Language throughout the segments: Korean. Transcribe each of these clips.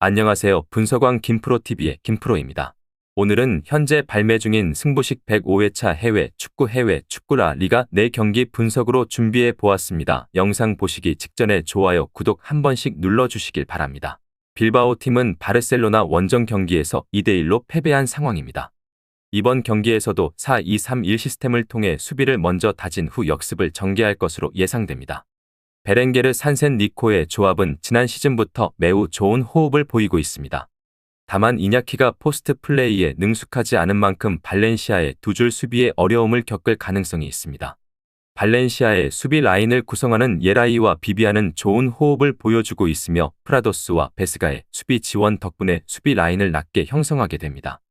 안녕하세요. 분석왕 김프로TV의 김프로입니다. 오늘은 현재 발매 중인 승부식 105회차 해외 축구 라 리가 4경기 분석으로 준비해 보았습니다. 영상 보시기 직전에 좋아요, 구독 한 번씩 눌러주시길 바랍니다. 빌바오 팀은 바르셀로나 원정 경기에서 2대1로 패배한 상황입니다. 이번 경기에서도 4-2-3-1 시스템을 통해 수비를 먼저 다진 후 역습을 전개할 것으로 예상됩니다. 베렌게르 산센 니코의 조합은 지난 시즌부터 매우 좋은 호흡을 보이고 있습니다. 다만 이냐키가 포스트 플레이에 능숙하지 않은 만큼 발렌시아의 두 줄 수비에 어려움을 겪을 가능성이 있습니다. 발렌시아의 수비 라인을 구성하는 예라이와 비비안은 좋은 호흡을 보여주고 있으며 프라도스와 베스가의 수비 지원 덕분에 수비 라인을 낮게 형성하게 됩니다.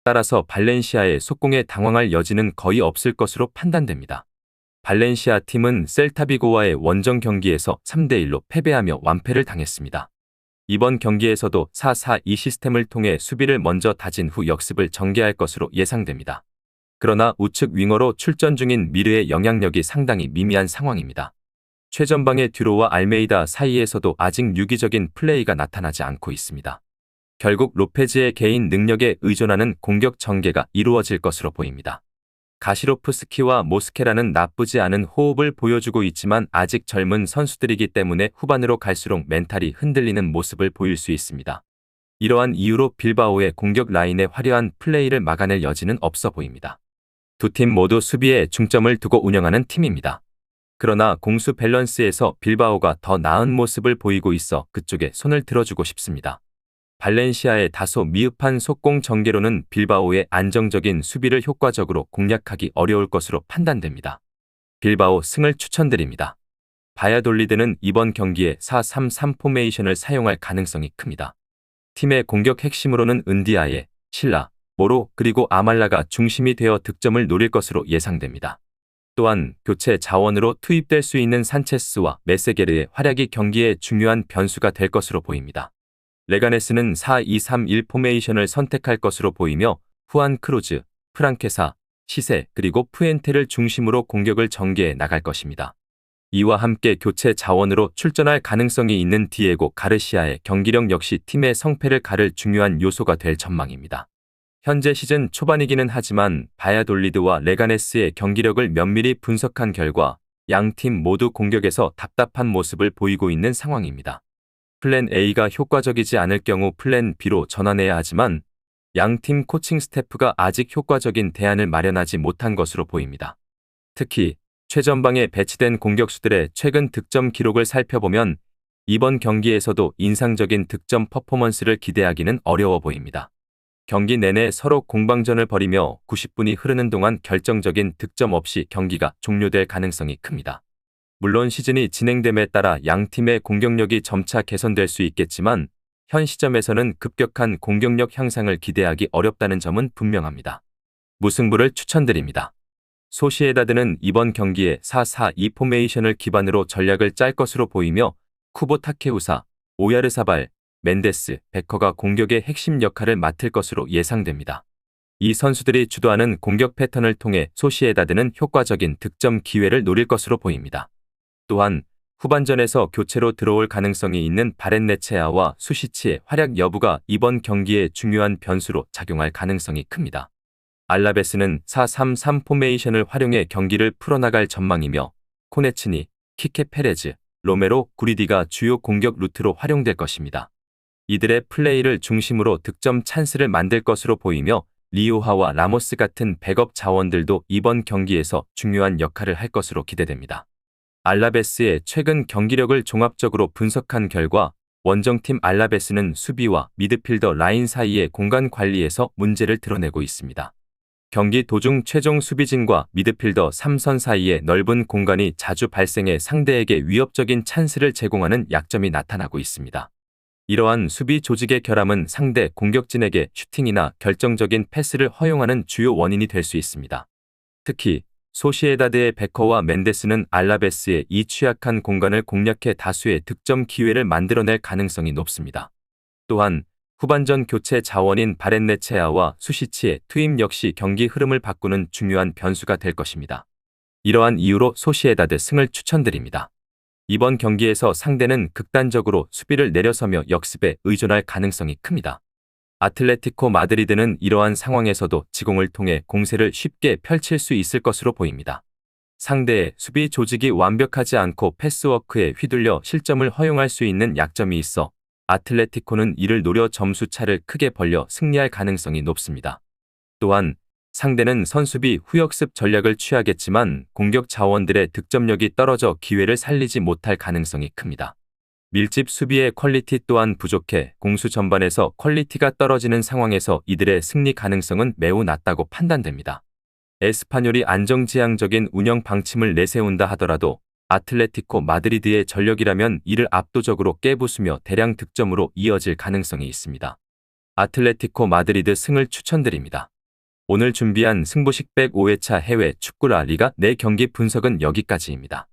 따라서 발렌시아의 속공에 당황할 여지는 거의 없을 것으로 판단됩니다. 발렌시아 팀은 셀타비고와의 원정 경기에서 3대1로 패배하며 완패를 당했습니다. 이번 경기에서도 4-4-2 시스템을 통해 수비를 먼저 다진 후 역습을 전개할 것으로 예상됩니다. 그러나 우측 윙어로 출전 중인 미르의 영향력이 상당히 미미한 상황입니다. 최전방의 듀로와 알메이다 사이에서도 아직 유기적인 플레이가 나타나지 않고 있습니다. 결국 로페즈의 개인 능력에 의존하는 공격 전개가 이루어질 것으로 보입니다. 가시로프스키와 모스케라는 나쁘지 않은 호흡을 보여주고 있지만 아직 젊은 선수들이기 때문에 후반으로 갈수록 멘탈이 흔들리는 모습을 보일 수 있습니다. 이러한 이유로 빌바오의 공격 라인의 화려한 플레이를 막아낼 여지는 없어 보입니다. 두 팀 모두 수비에 중점을 두고 운영하는 팀입니다. 그러나 공수 밸런스에서 빌바오가 더 나은 모습을 보이고 있어 그쪽에 손을 들어주고 싶습니다. 발렌시아의 다소 미흡한 속공 전개로는 빌바오의 안정적인 수비를 효과적으로 공략하기 어려울 것으로 판단됩니다. 빌바오 승을 추천드립니다. 바야돌리드는 이번 경기에 4-3-3 포메이션을 사용할 가능성이 큽니다. 팀의 공격 핵심으로는 은디아예, 실라, 모로 그리고 아말라가 중심이 되어 득점을 노릴 것으로 예상됩니다. 또한 교체 자원으로 투입될 수 있는 산체스와 메세게르의 활약이 경기에 중요한 변수가 될 것으로 보입니다. 레가네스는 4-2-3-1 포메이션을 선택할 것으로 보이며 후안 크루즈, 프랑케사, 시세 그리고 푸엔테를 중심으로 공격을 전개해 나갈 것입니다. 이와 함께 교체 자원으로 출전할 가능성이 있는 디에고 가르시아의 경기력 역시 팀의 성패를 가를 중요한 요소가 될 전망입니다. 현재 시즌 초반이기는 하지만 바야돌리드와 레가네스의 경기력을 면밀히 분석한 결과 양 팀 모두 공격에서 답답한 모습을 보이고 있는 상황입니다. 플랜 A가 효과적이지 않을 경우 플랜 B로 전환해야 하지만 양팀 코칭 스태프가 아직 효과적인 대안을 마련하지 못한 것으로 보입니다. 특히 최전방에 배치된 공격수들의 최근 득점 기록을 살펴보면 이번 경기에서도 인상적인 득점 퍼포먼스를 기대하기는 어려워 보입니다. 경기 내내 서로 공방전을 벌이며 90분이 흐르는 동안 결정적인 득점 없이 경기가 종료될 가능성이 큽니다. 물론 시즌이 진행됨에 따라 양 팀의 공격력이 점차 개선될 수 있겠지만 현 시점에서는 급격한 공격력 향상을 기대하기 어렵다는 점은 분명합니다. 무승부를 추천드립니다. 소시에다드는 이번 경기에 4-4-2 포메이션을 기반으로 전략을 짤 것으로 보이며 쿠보 타케우사, 오야르사발, 멘데스, 베커가 공격의 핵심 역할을 맡을 것으로 예상됩니다. 이 선수들이 주도하는 공격 패턴을 통해 소시에다드는 효과적인 득점 기회를 노릴 것으로 보입니다. 또한 후반전에서 교체로 들어올 가능성이 있는 바렌네체아와 수시치의 활약 여부가 이번 경기에 중요한 변수로 작용할 가능성이 큽니다. 알라베스는 4-3-3 포메이션을 활용해 경기를 풀어나갈 전망이며 코네츠니, 키케 페레즈, 로메로, 구리디가 주요 공격 루트로 활용될 것입니다. 이들의 플레이를 중심으로 득점 찬스를 만들 것으로 보이며 리오하와 라모스 같은 백업 자원들도 이번 경기에서 중요한 역할을 할 것으로 기대됩니다. 알라베스의 최근 경기력을 종합적으로 분석한 결과 원정팀 알라베스는 수비와 미드필더 라인 사이의 공간 관리에서 문제를 드러내고 있습니다. 경기 도중 최종 수비진과 미드필더 3선 사이의 넓은 공간이 자주 발생해 상대에게 위협적인 찬스를 제공하는 약점이 나타나고 있습니다. 이러한 수비 조직의 결함은 상대 공격진에게 슈팅이나 결정적인 패스를 허용하는 주요 원인이 될 수 있습니다. 특히 소시에다드의 베커와 멘데스는 알라베스의 이 취약한 공간을 공략해 다수의 득점 기회를 만들어낼 가능성이 높습니다. 또한 후반전 교체 자원인 바렌네체아와 수시치의 투입 역시 경기 흐름을 바꾸는 중요한 변수가 될 것입니다. 이러한 이유로 소시에다드 승을 추천드립니다. 이번 경기에서 상대는 극단적으로 수비를 내려서며 역습에 의존할 가능성이 큽니다. 아틀레티코 마드리드는 이러한 상황에서도 지공을 통해 공세를 쉽게 펼칠 수 있을 것으로 보입니다. 상대의 수비 조직이 완벽하지 않고 패스워크에 휘둘려 실점을 허용할 수 있는 약점이 있어 아틀레티코는 이를 노려 점수 차를 크게 벌려 승리할 가능성이 높습니다. 또한 상대는 선수비 후역습 전략을 취하겠지만 공격 자원들의 득점력이 떨어져 기회를 살리지 못할 가능성이 큽니다. 밀집 수비의 퀄리티 또한 부족해 공수 전반에서 퀄리티가 떨어지는 상황에서 이들의 승리 가능성은 매우 낮다고 판단됩니다. 에스파뇰이 안정지향적인 운영 방침을 내세운다 하더라도 아틀레티코 마드리드의 전력이라면 이를 압도적으로 깨부수며 대량 득점으로 이어질 가능성이 있습니다. 아틀레티코 마드리드 승을 추천드립니다. 오늘 준비한 승부식 105회차 해외 축구 라리가 4경기 분석은 여기까지입니다.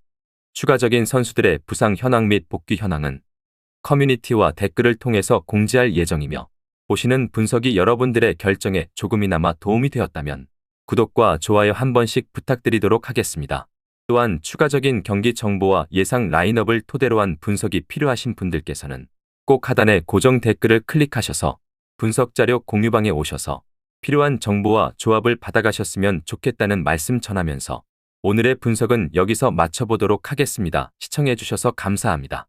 추가적인 선수들의 부상 현황 및 복귀 현황은 커뮤니티와 댓글을 통해서 공지할 예정이며 보시는 분석이 여러분들의 결정에 조금이나마 도움이 되었다면 구독과 좋아요 한 번씩 부탁드리도록 하겠습니다. 또한 추가적인 경기 정보와 예상 라인업을 토대로 한 분석이 필요하신 분들께서는 꼭 하단의 고정 댓글을 클릭하셔서 분석 자료 공유방에 오셔서 필요한 정보와 조합을 받아가셨으면 좋겠다는 말씀 전하면서 오늘의 분석은 여기서 마쳐보도록 하겠습니다. 시청해주셔서 감사합니다.